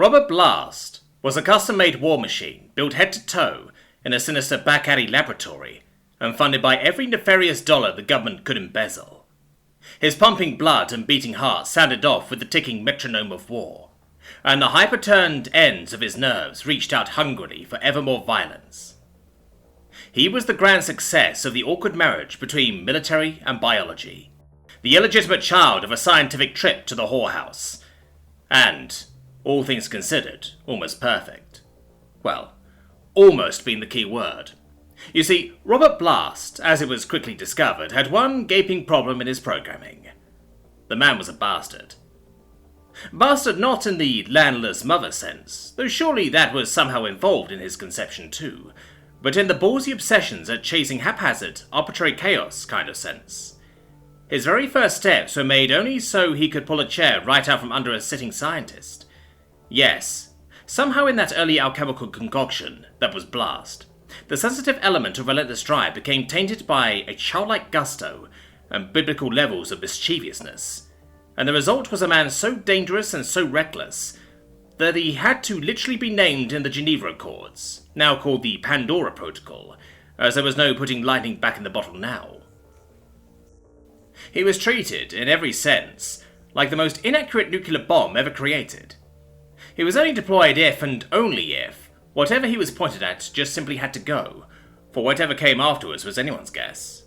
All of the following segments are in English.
Robert Blast was a custom-made war machine built head to toe in a sinister back-alley laboratory and funded by every nefarious dollar the government could embezzle. His pumping blood and beating heart sounded off with the ticking metronome of war, and the hyper-turned ends of his nerves reached out hungrily for ever more violence. He was the grand success of the awkward marriage between military and biology, the illegitimate child of a scientific trip to the whorehouse, and, all things considered, almost perfect. Well, almost being the key word. You see, Robert Blast, as it was quickly discovered, had one gaping problem in his programming. The man was a bastard. Bastard not in the landless mother sense, though surely that was somehow involved in his conception too, but in the ballsy obsessions at chasing haphazard, arbitrary chaos kind of sense. His very first steps were made only so he could pull a chair right out from under a sitting scientist. Yes, somehow in that early alchemical concoction that was Blast, the sensitive element of relentless drive became tainted by a childlike gusto and biblical levels of mischievousness, and the result was a man so dangerous and so reckless that he had to literally be named in the Geneva Accords, now called the Pandora Protocol, as there was no putting lightning back in the bottle now. He was treated, in every sense, like the most inaccurate nuclear bomb ever created. He was only deployed if, and only if, whatever he was pointed at just simply had to go, for whatever came afterwards was anyone's guess.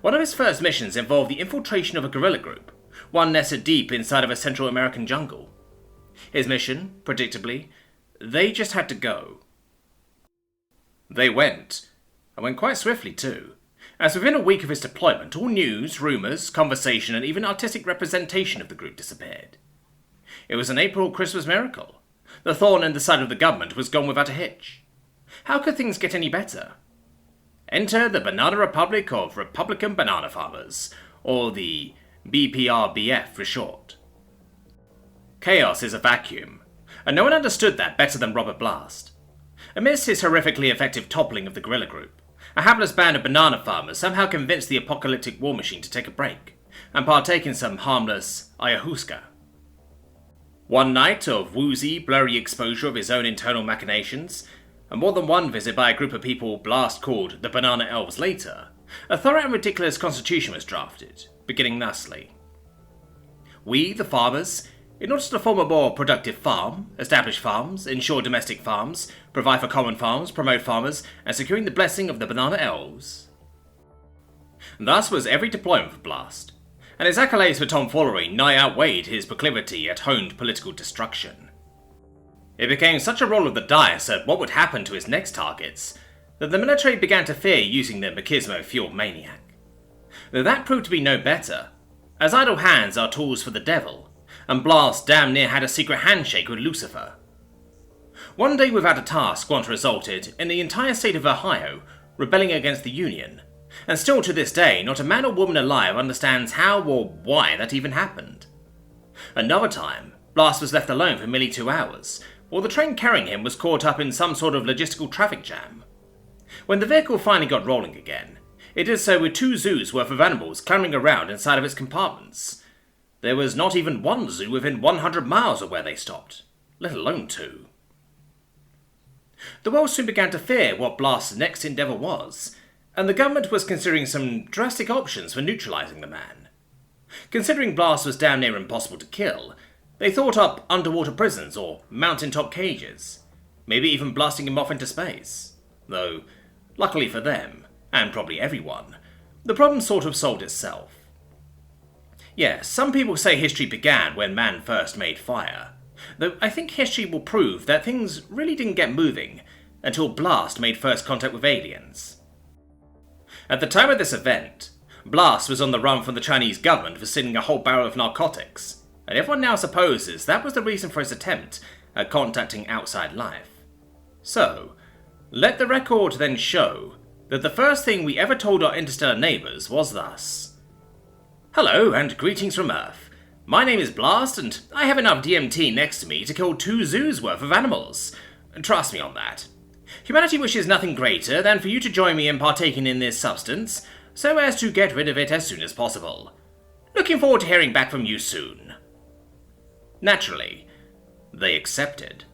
One of his first missions involved the infiltration of a guerrilla group, one nested deep inside of a Central American jungle. His mission, predictably, they just had to go. They went, and went quite swiftly too, as within a week of his deployment all news, rumours, conversation and even artistic representation of the group disappeared. It was an April Christmas miracle. The thorn in the side of the government was gone without a hitch. How could things get any better? Enter the Banana Republic of Republican Banana Farmers, or the BPRBF for short. Chaos is a vacuum, and no one understood that better than Robert Blast. Amidst his horrifically effective toppling of the guerrilla group, a hapless band of banana farmers somehow convinced the apocalyptic war machine to take a break, and partake in some harmless ayahuasca. One night of woozy, blurry exposure of his own internal machinations, and more than one visit by a group of people Blast called the Banana Elves later, a thorough and ridiculous constitution was drafted, beginning thusly. We, the farmers, in order to form a more productive farm, establish farms, ensure domestic farms, provide for common farms, promote farmers, and securing the blessing of the Banana Elves. Thus was every deployment for Blast, and his accolades for tomfoolery nigh outweighed his proclivity at honed political destruction. It became such a roll of the dice at what would happen to his next targets that the military began to fear using the machismo-fueled maniac. Though that proved to be no better, as idle hands are tools for the devil, and Blast damn near had a secret handshake with Lucifer. One day without a task once resulted in the entire state of Ohio rebelling against the Union, and still to this day not a man or woman alive understands how or why that even happened. Another time, Blast was left alone for merely 2 hours, while the train carrying him was caught up in some sort of logistical traffic jam. When the vehicle finally got rolling again, it did so with 2 zoos worth of animals clambering around inside of its compartments. There was not even one zoo within 100 miles of where they stopped, let alone 2. The world soon began to fear what Blast's next endeavour was, and the government was considering some drastic options for neutralising the man. Considering Blast was damn near impossible to kill, they thought up underwater prisons or mountaintop cages, maybe even blasting him off into space. Though, luckily for them, and probably everyone, the problem sort of solved itself. Yes, some people say history began when man first made fire, though I think history will prove that things really didn't get moving until Blast made first contact with aliens. At the time of this event, Blast was on the run from the Chinese government for stealing a whole barrel of narcotics, and everyone now supposes that was the reason for his attempt at contacting outside life. So, let the record then show that the first thing we ever told our interstellar neighbours was thus: "Hello and greetings from Earth. My name is Blast and I have enough DMT next to me to kill 2 zoos worth of animals. Trust me on that. Humanity wishes nothing greater than for you to join me in partaking in this substance, so as to get rid of it as soon as possible. Looking forward to hearing back from you soon." Naturally, They accepted.